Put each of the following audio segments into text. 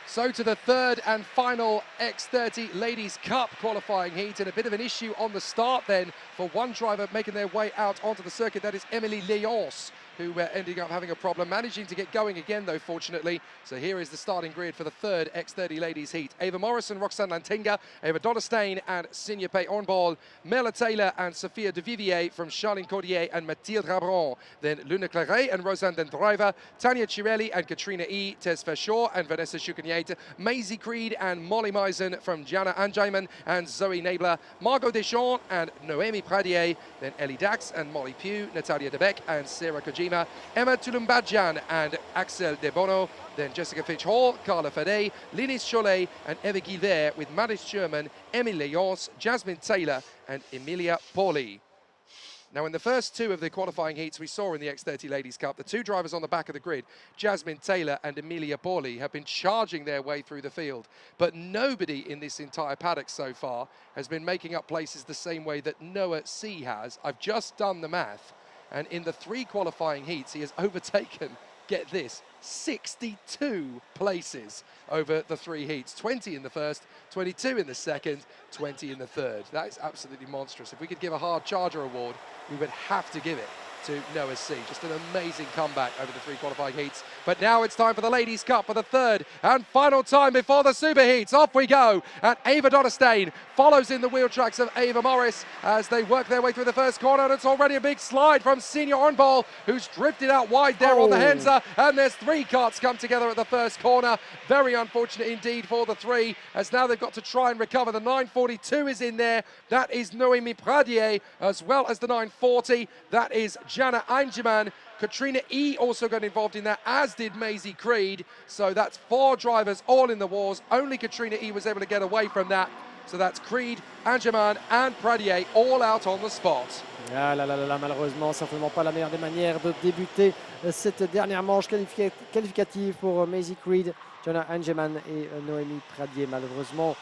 So to the third and final X30 Ladies Cup qualifying heat, and a bit of an issue on the start then for one driver making their way out onto the circuit. That is Emilie Léonce, who ending up having a problem, managing to get going again though, fortunately. So here is the starting grid for the third X30 Ladies Heat. Eva Morris and Roxane Lantinga, Eva Dodderstein and Signepe Ornball, Merle Taylor and Sophia de Vivier from Charline Cordier and Mathilde Rabron. Then Luna Claret and Rosanne Dendriver, Tania Cirelli and Katrina E, Tess Verschoor and Vanessa Schukenyaite, Maisie Creed and Molly Meisen from Jana Anjayman and Zoe Nabler, Margot Deschamps and Noémie Pradier, then Ellie Dax and Molly Pugh, Natalia Debec and Sarah Kojima, Emma Tulumbadjan and Axel De Bono, then Jessica Fitch-Hall, Carla Fade, Linis Cholet and Eva Guilvert, with Maris Sherman, Emilie Léonce, Jasmine Taylor and Emilia Pauli. Now, in the first two of the qualifying heats we saw in the X30 Ladies Cup, the two drivers on the back of the grid, Jasmine Taylor and Emilia Pauli, have been charging their way through the field. But nobody in this entire paddock so far has been making up places the same way that Noah C has. I've just done the math, and in the three qualifying heats, he has overtaken, get this, 62 places over the three heats. 20 in the first, 22 in the second, 20 in the third. That is absolutely monstrous. If we could give a hard charger award, we would have to give it to Noah C. Just an amazing comeback over the three qualifying heats. But now it's time for the Ladies' Cup for the third and final time before the super heats. Off we go. And Eva Dodderstein follows in the wheel tracks of Eva Morris as they work their way through the first corner. And it's already a big slide from Senior Ornball, who's drifted out wide there on the Henza. And there's three karts come together at the first corner. Very unfortunate indeed for the three, as now they've got to try and recover. The 942 is in there. That is Noémie Pradier, as well as the 940. That is Jana Anjayman. Katrina E also got involved in that, as did Maisie Creed. So that's four drivers all in the wars. Only Katrina E was able to get away from that. So that's Creed, Anjayman and Pradier all out on the spot. Ah là là là là, malheureusement, certainement pas la meilleure des manières de débuter cette dernière manche qualificative pour Maisie Creed, Jana Anjayman et Noémie Pradier. Malheureusement,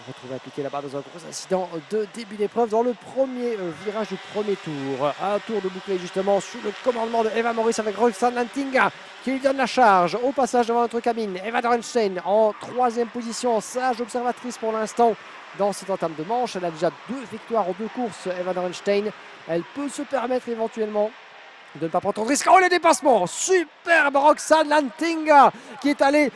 retrouvé appliqué là-bas dans un gros incident de début d'épreuve dans le premier virage du premier tour. Un tour de bouclé justement sous le commandement de Eva Morris avec Roxane Lantinga qui lui donne la charge au passage devant notre cabine. Eva Dodderstein en troisième position, sage observatrice pour l'instant dans cette entame de manche. Elle a déjà 2 victoires en 2 courses, Eva Dodderstein. Elle peut se permettre éventuellement de ne pas prendre trop de risques. Oh, le dépassement! Superbe Roxane Lantinga qui est allée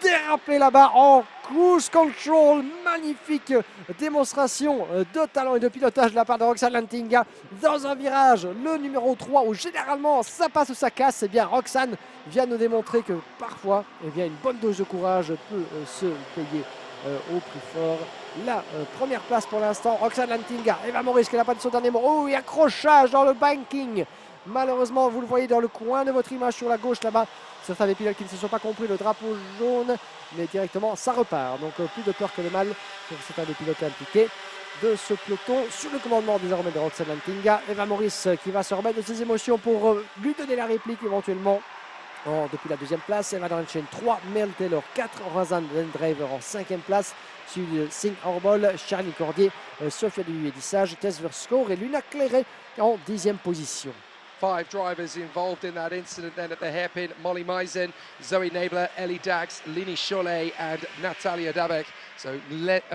déraper là-bas en cruise control. Magnifique démonstration de talent et de pilotage de la part de Roxane Lantinga dans un virage, le numéro 3, où généralement ça passe ou ça casse. Eh bien, Roxane vient nous démontrer que parfois, eh bien, une bonne dose de courage peut se payer au prix fort. La première place pour l'instant, Roxane Lantinga. Eva Morris qui n'a pas de son dernier mot. Oh, et accrochage dans le banking. Malheureusement, vous le voyez dans le coin de votre image sur la gauche là-bas. Certains des pilotes qui ne se sont pas compris le drapeau jaune, mais directement ça repart. Donc plus de peur que le mal pour certains des pilotes impliqués de ce peloton sous le commandement désormais de Roxane Lantinga. Eva Morris qui va se remettre de ses émotions pour lui donner la réplique éventuellement. Depuis la deuxième place, Eva Dodderstein 3, Merle Taylor 4, Rosanne Dendriver en cinquième place, suivi de Singh Orbol, Charline Cordier, Sophia de Huedissage, Tess Verschoor et Luna Claret en 10e position. 5 drivers involved in that incident then at the hairpin. Molly Meisen, Zoe Nabler, Ellie Dax, Lini Cholet and Natalia Dabek. So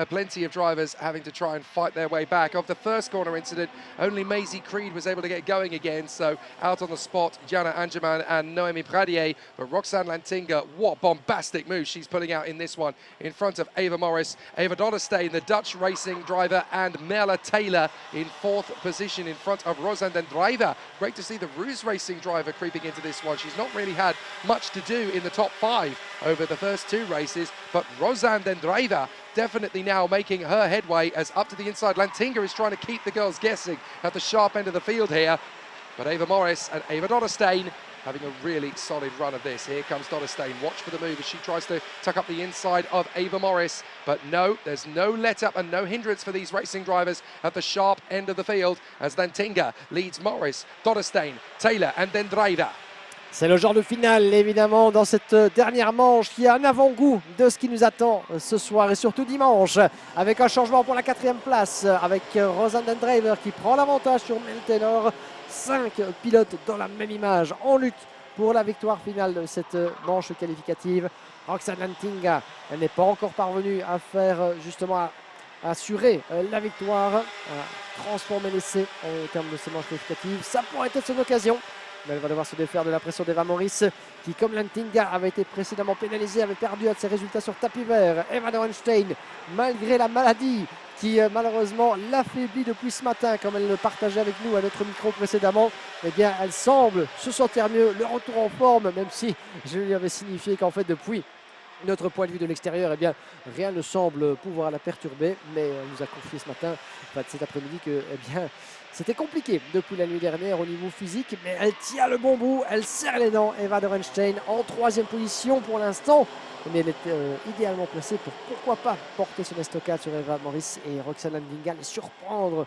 plenty of drivers having to try and fight their way back. Of the first corner incident, only Maisie Creed was able to get going again. So out on the spot, Jana Anjayman and Noémie Pradier. But Roxane Lantinga, what bombastic move she's pulling out in this one in front of Eva Morris. Eva Dodderstein, the Dutch racing driver, and Merle Taylor in 4th position in front of Rosanne Dendriver. Great to see the Ruse Racing driver creeping into this one. She's not really had much to do in the top 5 over the first 2 races, but Rosanne Dendriver definitely now making her headway, as up to the inside Lantinga is trying to keep the girls guessing at the sharp end of the field here. But Eva Morris and Eva Dodderstein having a really solid run of this. Here comes Dodderstein. Watch for the move as she tries to tuck up the inside of Eva Morris. But no, there's no let up and no hindrance for these racing drivers at the sharp end of the field as Lantinga leads Morris, Dodderstein, Taylor and then Dreider. C'est le genre de finale, évidemment, dans cette dernière manche qui a un avant-goût de ce qui nous attend ce soir et surtout dimanche, avec un changement pour la 4e place, avec Rosanne Dendriver qui prend l'avantage sur Merle Taylor. 5 pilotes dans la même image en lutte pour la victoire finale de cette manche qualificative. Roxane Lantinga, elle n'est pas encore parvenue à faire justement à assurer la victoire, à transformer l'essai au terme de ces manches qualificatives. Ça pourrait être son occasion. Mais elle va devoir se défaire de la pression d'Eva Morris, qui, comme Lantinga, avait été précédemment pénalisée, avait perdu ses résultats sur tapis vert. Eva Dorenstein, malgré la maladie qui malheureusement l'affaiblit depuis ce matin, comme elle le partageait avec nous à notre micro précédemment, eh bien, elle semble se sentir mieux, le retour en forme, même si je lui avais signifié qu'en fait, depuis notre point de vue de l'extérieur, eh bien, rien ne semble pouvoir la perturber, mais elle nous a confié ce matin, cet après-midi, que eh bien, c'était compliqué depuis la nuit dernière au niveau physique, mais elle tient le bon bout, elle serre les dents. Eva Dorenstein en 3e position pour l'instant, mais elle est idéalement placée pour pourquoi pas porter son estocade sur Eva Morris et Roxane Lantinga, les surprendre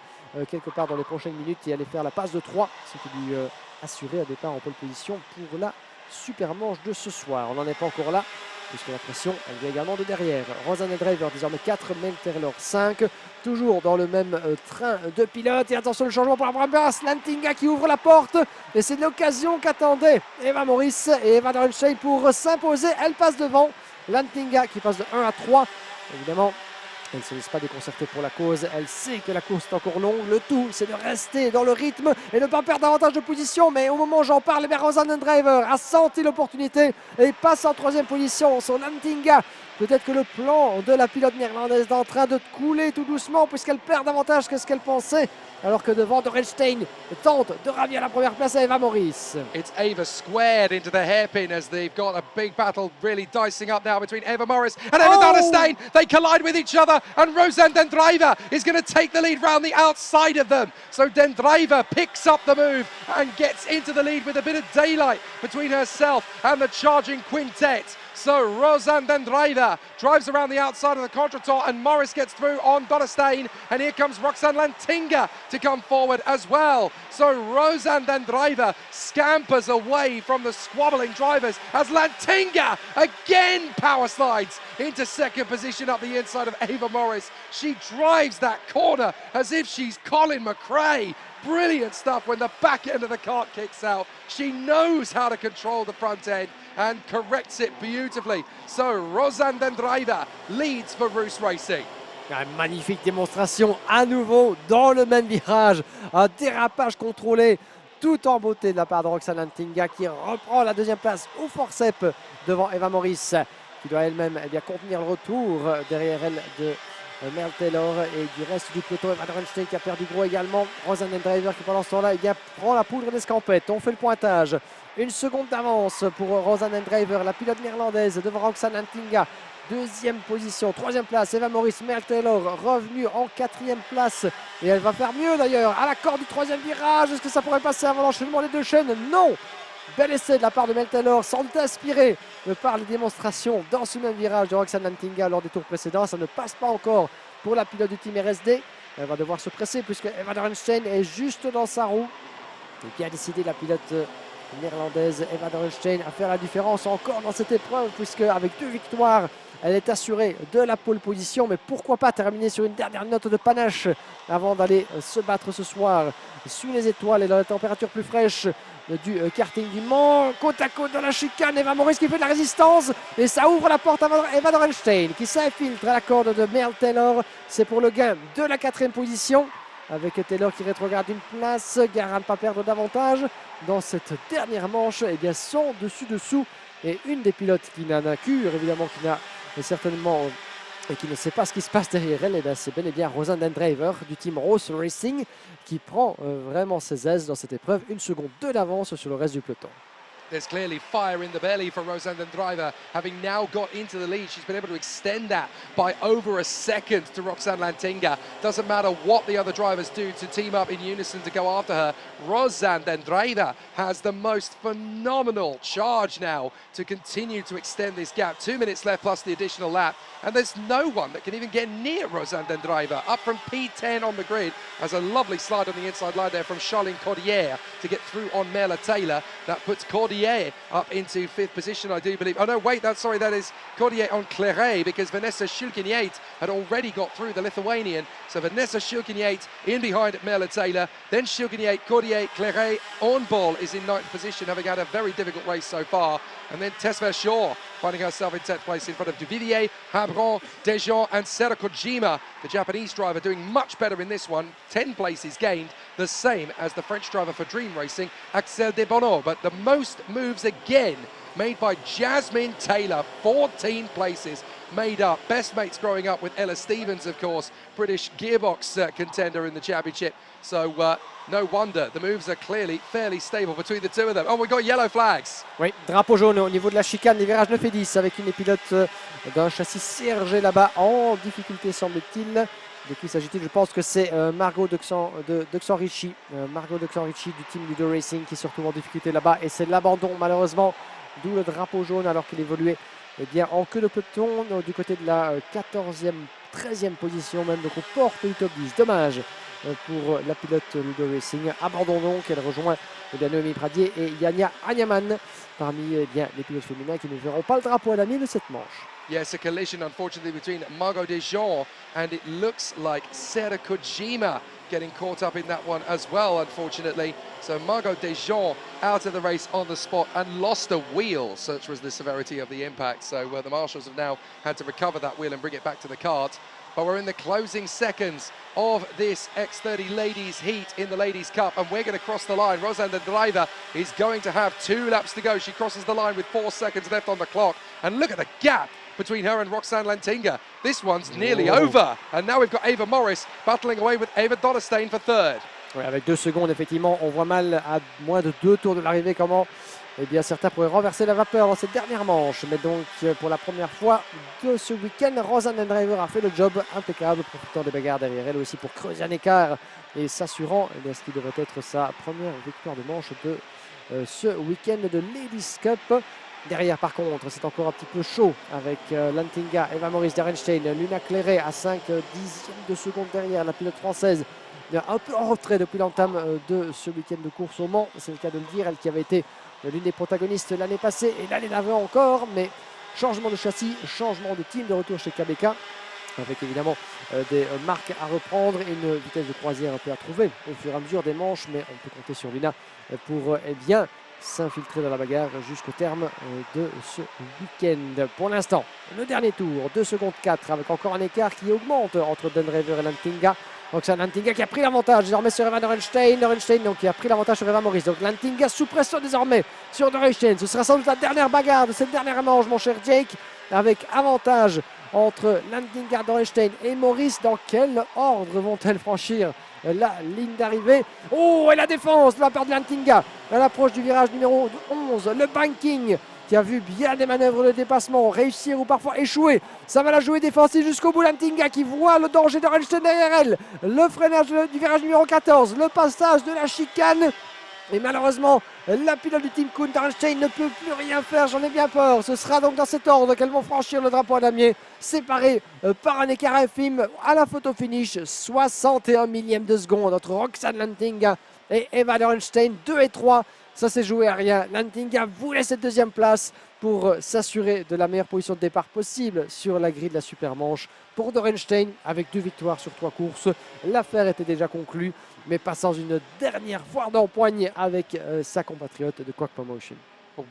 quelque part dans les prochaines minutes et aller faire la passe de 3, ce qui lui assurait un départ en pole position pour la super manche de ce soir. On n'en est pas encore là, puisque la pression, elle vient également de derrière. Rosanne Driver, désormais 4, Mel Taylor 5, toujours dans le même train de pilote. Et attention, le changement pour la première place, Lantinga qui ouvre la porte, et c'est l'occasion qu'attendait Eva Morris et Eva Dorenstein pour s'imposer. Elle passe devant, Lantinga qui passe de 1 à 3, évidemment. Elle ne se laisse pas déconcerter pour la cause, elle sait que la course est encore longue, le tout c'est de rester dans le rythme et ne pas perdre davantage de position, mais au moment où j'en parle, Rosanne Driver a senti l'opportunité et passe en 3e position sur Lantinga. Peut-être que le plan de la pilote néerlandaise est en train de couler tout doucement puisqu'elle perd davantage que ce qu'elle pensait, alors que devant Dorenstein tente de ravir la première place à Eva Morris. It's Eva squared into the hairpin as they've got a big battle really dicing up now between Eva Morris and Eva Dorenstein. They collide with each other and Rosanne Den Driver is going to take the lead round the outside of them. So Den Driver picks up the move and gets into the lead with a bit of daylight between herself and the charging quintet. So Rosanne Den Driver drives around the outside of the contretemps and Morris gets through on Dorenstein, and here comes Roxane Lantinga to come forward as well. So Rosanne Den Driver scampers away from the squabbling drivers as Lantinga again power slides into 2nd position up the inside of Eva Morris. She drives that corner as if she's Colin McRae. Brilliant stuff when the back end of the kart kicks out. She knows how to control the front end and corrects it beautifully. So Rosanne Den Driver leads for Roos Racing. Une magnifique démonstration à nouveau dans le même virage. Un dérapage contrôlé tout en beauté de la part de Roxane Lantinga qui reprend la 2e place au forceps devant Eva Morris, qui doit elle-même contenir le retour derrière elle de Mel Taylor et du reste du peloton. Eva Dorenstein qui a perdu gros également. Rosanne Den Driver qui pendant ce temps-là prend la poudre d'escampette. On fait le pointage. 1 seconde d'avance pour Rosanne Den Driver, la pilote néerlandaise devant Roxane Lantinga. 2e position, 3e place, Eva Morris. Mel Taylor revenue en 4e place et elle va faire mieux d'ailleurs à la corde du 3e virage. Est-ce que ça pourrait passer avant l'enchaînement des 2 chaînes? Non. Bel essai de la part de Mel Taylor, sans doute inspiré par les démonstrations dans ce même virage de Roxane Lantinga lors des tours précédents. Ça ne passe pas encore pour la pilote du team RSD. Elle va devoir se presser puisque Eva Dorenstein est juste dans sa roue. Et qui a décidé la pilote néerlandaise Eva Dorenstein à faire la différence encore dans cette épreuve, puisque avec 2 victoires, elle est assurée de la pole position. Mais pourquoi pas terminer sur une dernière note de panache avant d'aller se battre ce soir sous les étoiles et dans la température plus fraîche du karting du Mans. Côte à côte dans la chicane, Eva Morris qui fait de la résistance et ça ouvre la porte à Eva Dorenstein qui s'infiltre à la corde de Mel Taylor. C'est pour le gain de la 4e position, avec Taylor qui rétrograde une place. Gare à ne pas perdre davantage dans cette dernière manche. Et bien sans dessus-dessous, et une des pilotes qui n'en a cure, évidemment, qui n'a certainement et qui ne sait pas ce qui se passe derrière elle, et bien c'est bel et bien Rosanne Den Driver du team Roos Racing qui prend vraiment ses aises dans cette épreuve. 1 seconde d'avance sur le reste du peloton. There's clearly fire in the belly for Rosanne Den Driver, having now got into the lead. She's been able to extend that by over a second to Roxane Lantinga. Doesn't matter what the other drivers do to team up in unison to go after her. Rosanne Den Driver has the most phenomenal charge now to continue to extend this gap. 2 minutes left plus the additional lap. And there's no one that can even get near Rosanne Den Driver. Up from P10 on the grid. Has a lovely slide on the inside line there from Charlene Cordier to get through on Mela Taylor. That puts Cordier Cordier up into 5th position, I do believe. Oh no, wait, that is Cordier on Claret, because Vanessa Shulkin-Yates had already got through the Lithuanian. So Vanessa Shulkin-Yates in behind Merla Taylor, then Shulkin-Yates, Cordier, Claret on ball is in 9th position, having had a very difficult race so far. And then Tesfa Shaw finding herself in 10th place in front of Duvivier, Habron, Dejean and Sera Kojima, the Japanese driver, doing much better in this one. 10 places gained, the same as the French driver for Dream Racing, Axel de Bono. But the most moves again made by Jasmine Taylor, 14 places made up. Best mates growing up with Ella Stevens, of course, British gearbox contender in the championship. So no wonder, the moves are clearly fairly stable between the two of them. Oh, we've got yellow flags. Oui, drapeau jaune au niveau de la chicane des virages 9 et 10 avec une pilote d'un châssis CRG là-bas en difficulté, semble-t-il. De qui s'agit-il? Je pense que c'est Margot Duxan-Ricci. Margot Duxan-Ricci du team Ludo Racing qui se retrouve en difficulté là-bas. Et c'est l'abandon malheureusement, d'où le drapeau jaune alors qu'il évoluait bien, en queue de peloton du côté de la 14e, 13e position même. Donc aux portes du top 10. Dommage pour la pilote Ludo Racing. Abandon donc, elle rejoint Noémie Pradier et Yania Agnaman parmi les pilotes féminins qui ne verront pas le drapeau à la mi de cette manche. Yes, a collision unfortunately between Margot Dejean and it looks like Sera Kojima getting caught up in that one as well, unfortunately. So Margot Dejean out of the race on the spot and lost a wheel, such was the severity of the impact. So the marshals have now had to recover that wheel and bring it back to the kart. But we're in the closing seconds of this X30 Ladies Heat in the Ladies Cup, and we're going to cross the line. Rosanne de Driver is going to have 2 laps to go. She crosses the line with 4 seconds left on the clock, and look at the gap between her and Roxanne Lantinga. This one's nearly over, and now we've got Eva Morris battling away with Eva Dodderstein for 3rd. Oui, avec 2 secondes, effectivement, on voit mal à moins de 2 tours de l'arrivée comment certains pourraient renverser la vapeur dans cette dernière manche. Mais donc, pour la première fois de ce week-end, Rosanne Driver a fait le job impeccable, profitant des bagarres derrière elle aussi pour creuser un écart et s'assurant ce qui devrait être sa première victoire de manche de ce week-end de Ladies Cup. Derrière, par contre, c'est encore un petit peu chaud avec Lantinga, Eva Maurice Derenstein, Luna Claret à 5 dixièmes de seconde derrière la pilote française. Un peu en retrait depuis l'entame de ce week-end de course au Mans, c'est le cas de le dire, elle qui avait été l'une des protagonistes l'année passée et l'année d'avant encore, mais changement de châssis, changement de team, de retour chez KBK, avec évidemment des marques à reprendre et une vitesse de croisière un peu à trouver au fur et à mesure des manches, mais on peut compter sur Luna pour s'infiltrer dans la bagarre jusqu'au terme de ce week-end. Pour l'instant, le dernier tour, 2 secondes 4, avec encore un écart qui augmente entre Dundraver et Lantinga. Donc c'est Lantinga qui a pris l'avantage désormais sur Eva Dorenstein. Dorenstein donc, qui a pris l'avantage sur Eva Maurice. Donc Lantinga sous pression désormais sur Dorenstein. Ce sera sans doute la dernière bagarre de cette dernière manche, mon cher Jake, avec avantage entre Lantinga, Dorenstein et Maurice. Dans quel ordre vont-elles franchir la ligne d'arrivée? Oh, et la défense de la part de Lantinga à l'approche du virage numéro 11. Le banking qui a vu bien des manœuvres de dépassement réussir ou parfois échouer. Ça va la jouer défensive jusqu'au bout. Lantinga qui voit le danger de Dorenstein derrière elle. Le freinage du virage numéro 14. Le passage de la chicane. Et malheureusement, la pilote du team Kuhn, Dorenstein, ne peut plus rien faire, j'en ai bien peur. Ce sera donc dans cet ordre qu'elles vont franchir le drapeau à damier, séparées par un écart infime à la photo finish. 61 millièmes de seconde entre Roxanne Lantinga et Eva Dorenstein, 2 et 3. Ça s'est joué à rien. Lantinga voulait cette 2e place pour s'assurer de la meilleure position de départ possible sur la grille de la Supermanche. Pour Dorenstein, avec 2 victoires sur 3 courses, l'affaire était déjà conclue, mais pas sans une dernière foire d'empoigne avec sa compatriote de Quack Promotion.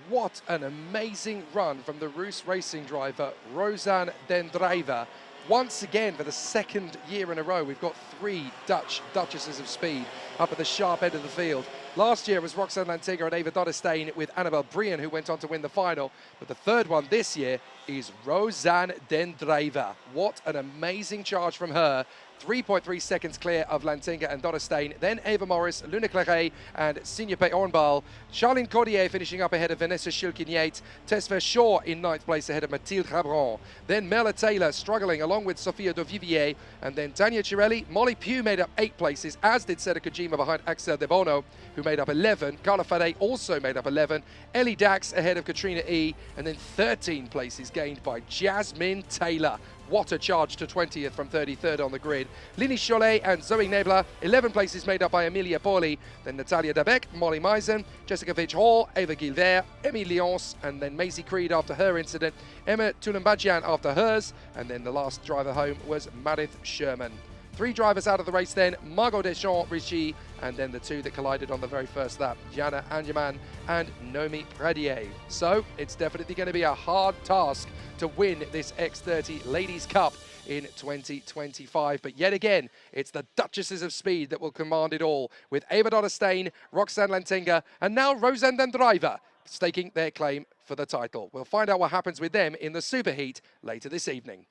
What an amazing run from the Roos Racing driver, Rosanne Den Driver. Once again, for the 2nd year in a row, we've got 3 Duchesses of Speed up at the sharp end of the field. Last year was Roxanne Lantinga and Eva Dodderstein with Annabelle Brian, who went on to win the final. But the 3rd one this year is Rosanne Den Driver. What an amazing charge from her. 3.3 seconds clear of Lantinga and Dodderstein. Then Eva Morris, Luna Claret and Signepe Ornbal. Charlene Cordier finishing up ahead of Vanessa Shulkin-Yates. Tesfa Shaw in 9th place ahead of Mathilde Rabron. Then Merla Taylor struggling along with Sophia Dovivier. And then Tania Cirelli, Molly Pugh made up 8 places, as did Sera Kojima behind Axel De Bono, who made up 11. Carla Fade also made up 11. Ellie Dax ahead of Katrina E. And then 13 places gained by Jasmine Taylor. What a charge to 20th from 33rd on the grid. Lini Cholet and Zoe Nebler, 11 places made up by Emilia Poli, then Natalia Dabec, Molly Meisen, Jessica Fitch Hall, Eva Gilbert, Emmy Lyons, and then Maisie Creed after her incident, Emma Tulambadjian after hers, and then the last driver home was Marith Sherman. 3 drivers out of the race then, Margot Deschamps, Richie, and then the 2 that collided on the very first lap, Jana Angerman and Nomi Pradier. So it's definitely going to be a hard task to win this X30 Ladies Cup in 2025. But yet again, it's the Duchesses of Speed that will command it all, with Eva Dotter-Stein, Roxanne Lantinga, and now Rosanne Den Driver staking their claim for the title. We'll find out what happens with them in the superheat later this evening.